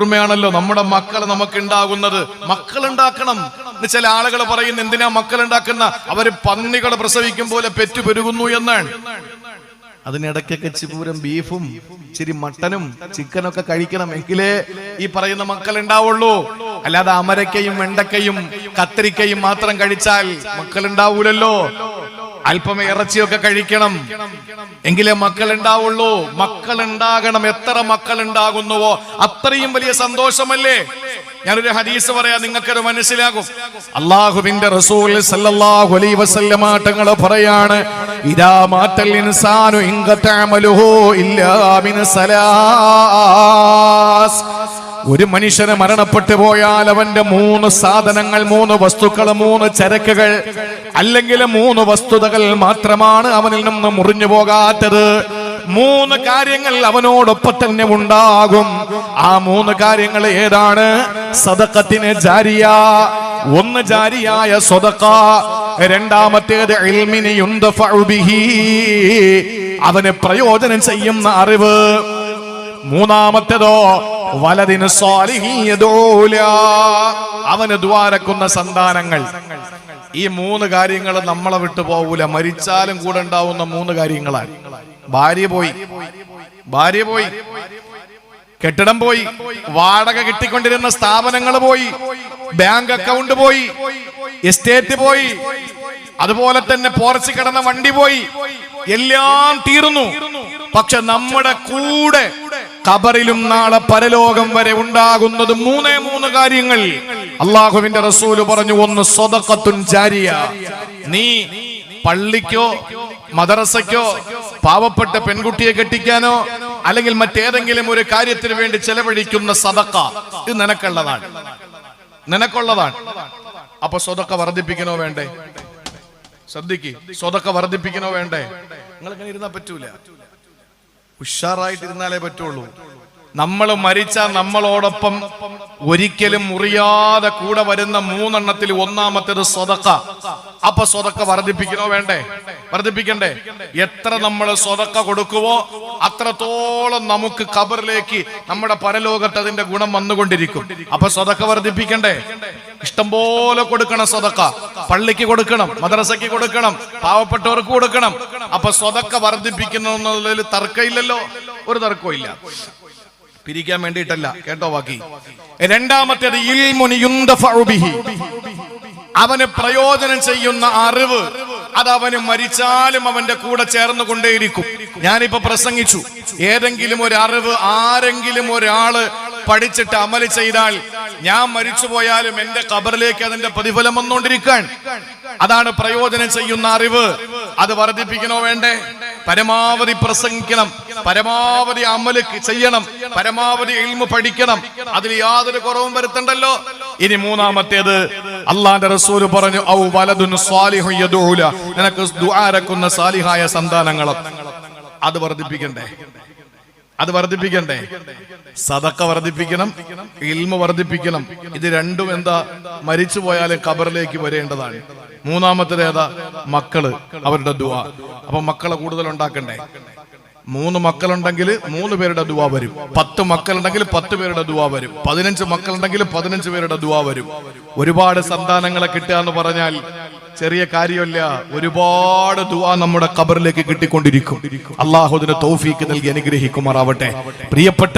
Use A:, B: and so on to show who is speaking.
A: ണല്ലോ നമ്മുടെ മക്കൾ നമുക്ക് ഉണ്ടാകുന്നത്. മക്കൾ ഉണ്ടാക്കണം എന്ന് ചില ആളുകൾ പറയുന്ന, എന്തിനാ മക്കൾ ഉണ്ടാക്കുന്ന? അവര് പന്നികൾ പ്രസവിക്കും പോലെ പെറ്റു പെരുകുന്നു എന്നാണ്. അതിനിടയ്ക്കൊക്കെ ചിപ്പൂരം ബീഫും ഇച്ചിരി മട്ടനും ചിക്കനൊക്കെ കഴിക്കണം, എങ്കിലേ ഈ പറയുന്ന മക്കൾ ഉണ്ടാവുള്ളൂ. അല്ലാതെ അമരക്കയും വെണ്ടക്കയും കത്തിരിക്കയും മാത്രം കഴിച്ചാൽ മക്കൾ ഉണ്ടാവൂലല്ലോ. അല്പം ഇറച്ചിയൊക്കെ കഴിക്കണം, എങ്കിലേ മക്കൾ ഉണ്ടാവുള്ളൂ. മക്കൾ ഉണ്ടാകണം. എത്ര മക്കൾ ഉണ്ടാകുന്നുവോ അത്രയും വലിയ സന്തോഷമല്ലേ? ഞാനൊരു ഹദീസ് പറയാം, നിങ്ങൾക്കത് മനസ്സിലാകും. അല്ലാഹുവിന്റെ റസൂൽ സല്ലല്ലാഹു അലൈഹി വസല്ലമ തങ്ങൾ പറയാണ്, ഇദാ മാതൽ ഇൻസാനു ഇൻഖതഅമലുഹു ഇല്ലാ മിൻ സലാസ്. ഒരു മനുഷ്യന് മരണപ്പെട്ടു പോയാൽ അവന്റെ 3 സാധനങ്ങൾ, 3 വസ്തുക്കൾ, 3 ചരക്കുകൾ, അല്ലെങ്കിൽ 3 വസ്തുതകൾ മാത്രമാണ് അവനിൽ നിന്ന് മുറിഞ്ഞു പോകാത്തത്. 3 കാര്യങ്ങൾ അവനോടൊപ്പം തന്നെ ഉണ്ടാകും. ആ 3 കാര്യങ്ങൾ ഏതാണ്? സദഖത്തിന് ജാരിയ, ഒന്ന് ജാരിയായ സദഖ. രണ്ടാമത്തേത് ഇൽമിനി യുൻതഫഉ ബിഹി, അവന് പ്രയോജനം ചെയ്യുന്ന അറിവ്. മൂന്നാമത്തേതോ വലദിന് സ്വാലിഹി യദൂല, അവന് ദ്വാരക്കുന്ന സന്താനങ്ങൾ. ഈ 3 കാര്യങ്ങൾ നമ്മളെ വിട്ടു പോകൂല. മരിച്ചാലും കൂടെ ഉണ്ടാവുന്ന 3 കാര്യങ്ങളാണ്. ഭാര്യ പോയി, കെട്ടിടം പോയി, വാടക കിട്ടിക്കൊണ്ടിരുന്ന സ്ഥാപനങ്ങൾ പോയി, ബാങ്ക് അക്കൗണ്ട് പോയി, എസ്റ്റേറ്റ് പോയി, അതുപോലെ തന്നെ പോർച്ച് കിടന്ന വണ്ടി പോയി, എല്ലാം തീർന്നു. പക്ഷെ നമ്മുടെ കൂടെ ഖബറിലും നാളെ പരലോകം വരെ ഉണ്ടാകുന്നത് 3 കാര്യങ്ങൾ. അല്ലാഹുവിന്റെ റസൂല് പറഞ്ഞു, ഒന്ന് സദഖത്തുൻ ജാരിയ. നീ പള്ളിക്കോ മദ്രസയ്ക്കോ പാവപ്പെട്ട പെൺകുട്ടിയെ കെട്ടിക്കാനോ അല്ലെങ്കിൽ മറ്റേതെങ്കിലും ഒരു കാര്യത്തിന് വേണ്ടി ചെലവഴിക്കുന്ന സദഖ, ഇത് നിനക്കുള്ളതാണ്. അപ്പൊ സദഖ വർദ്ധിപ്പിക്കണോ വേണ്ടേ? ശ്രദ്ധിക്ക്, സദഖ വർദ്ധിപ്പിക്കണോ വേണ്ടേ? നിങ്ങൾ ഇങ്ങനെ ഇരുന്നാ പറ്റൂല, ഉഷാറായിട്ടിരുന്നാലേ പറ്റുള്ളൂ. നമ്മൾ മരിച്ചാൽ നമ്മളോടൊപ്പം ഒരിക്കലും മുറിയാതെ കൂടെ വരുന്ന 3 എണ്ണത്തിൽ ഒന്നാമത്തേത് സദഖ. അപ്പൊ സദഖ വർദ്ധിപ്പിക്കണോ വേണ്ടേ? വർദ്ധിപ്പിക്കണ്ടേ? എത്ര നമ്മൾ സദഖ കൊടുക്കുവോ അത്രത്തോളം നമുക്ക് ഖബറിലേക്ക്, നമ്മുടെ പരലോകത്ത് അതിന്റെ ഗുണം വന്നുകൊണ്ടിരിക്കും. അപ്പൊ സദഖ വർദ്ധിപ്പിക്കണ്ടേ? ഇഷ്ടംപോലെ കൊടുക്കണം സദഖ. പള്ളിക്ക് കൊടുക്കണം, മദ്രസയ്ക്ക് കൊടുക്കണം, പാവപ്പെട്ടവർക്ക് കൊടുക്കണം. അപ്പൊ സദഖ വർദ്ധിപ്പിക്കുന്നതിൽ തർക്കമില്ലല്ലോ, ഒരു തർക്കവും ഇല്ല. പിരിക്കാൻ വേണ്ടിയിട്ടല്ല, കേട്ടോ ബാക്കി. രണ്ടാമത്തേത് ഇൽമുൻ യുൻതഫഉ ബിഹി, അവന് പ്രയോജനം ചെയ്യുന്ന അറിവ്. അത് അവന് മരിച്ചാലും അവന്റെ കൂടെ ചേർന്ന് കൊണ്ടേയിരിക്കും. ഞാനിപ്പോ പ്രസംഗിച്ചു, ഏതെങ്കിലും ഒരു അറിവ് ആരെങ്കിലും ഒരാള് പഠിച്ചിട്ട് അമല് ചെയ്താൽ ഞാൻ മരിച്ചു പോയാലും എന്റെ ഖബറിലേക്ക് അതിന്റെ പ്രതിഫലം വന്നുകൊണ്ടിരിക്കാൻ. അതാണ് പ്രയോജനം ചെയ്യുന്ന അറിവ്. അത് വർദ്ധിപ്പിക്കണോ വേണ്ടേ? പരമാവധി പ്രസംഗിക്കണം, പരമാവധി അമല് ചെയ്യണം, പരമാവധി ഇൽമു പഠിക്കണം. അതിൽ യാതൊരു കുറവും വരുത്തണ്ടല്ലോ. ഇനി മൂന്നാമത്തേത് അല്ലാഹുവിന്റെ റസൂൽ പറഞ്ഞു, ഔ വലദുൻ സ്വാലിഹു യദൂല, നിനക്ക് ദുആരക്കുന്ന സാലിഹായ സന്താനങ്ങൾ. അത് വർദ്ധിപ്പിക്കണ്ടേ? സദഖ വർദ്ധിപ്പിക്കണം, ഇൽമു വർദ്ധിപ്പിക്കണം. ഇത് രണ്ടും എന്താ? മരിച്ചു പോയാലും ഖബറിലേക്ക് വരേണ്ടതാണ്. മൂന്നാമത്തേത് ഏതാ? മക്കള്, അവരുടെ ദുആ. അപ്പൊ മക്കളെ കൂടുതൽ ഉണ്ടാക്കണ്ടേ? 3 മക്കളുണ്ടെങ്കിൽ 3 പേരുടെ ദുആ വരും. 10 മക്കളുണ്ടെങ്കിൽ 10 പേരുടെ ദുആ വരും. 15 മക്കളുണ്ടെങ്കിൽ 15 പേരുടെ ദുആ വരും. ഒരുപാട് സന്താനങ്ങളെ കിട്ടുക എന്ന് പറഞ്ഞാൽ ചെറിയ കാര്യമല്ല. ഒരുപാട് ദുആ നമ്മുടെ ഖബറിലേക്ക് കിട്ടിക്കൊണ്ടിരിക്കും. അല്ലാഹു അതിന് തൗഫീക്ക് നൽകി അനുഗ്രഹിക്കുമാറാവട്ടെ. പ്രിയപ്പെട്ട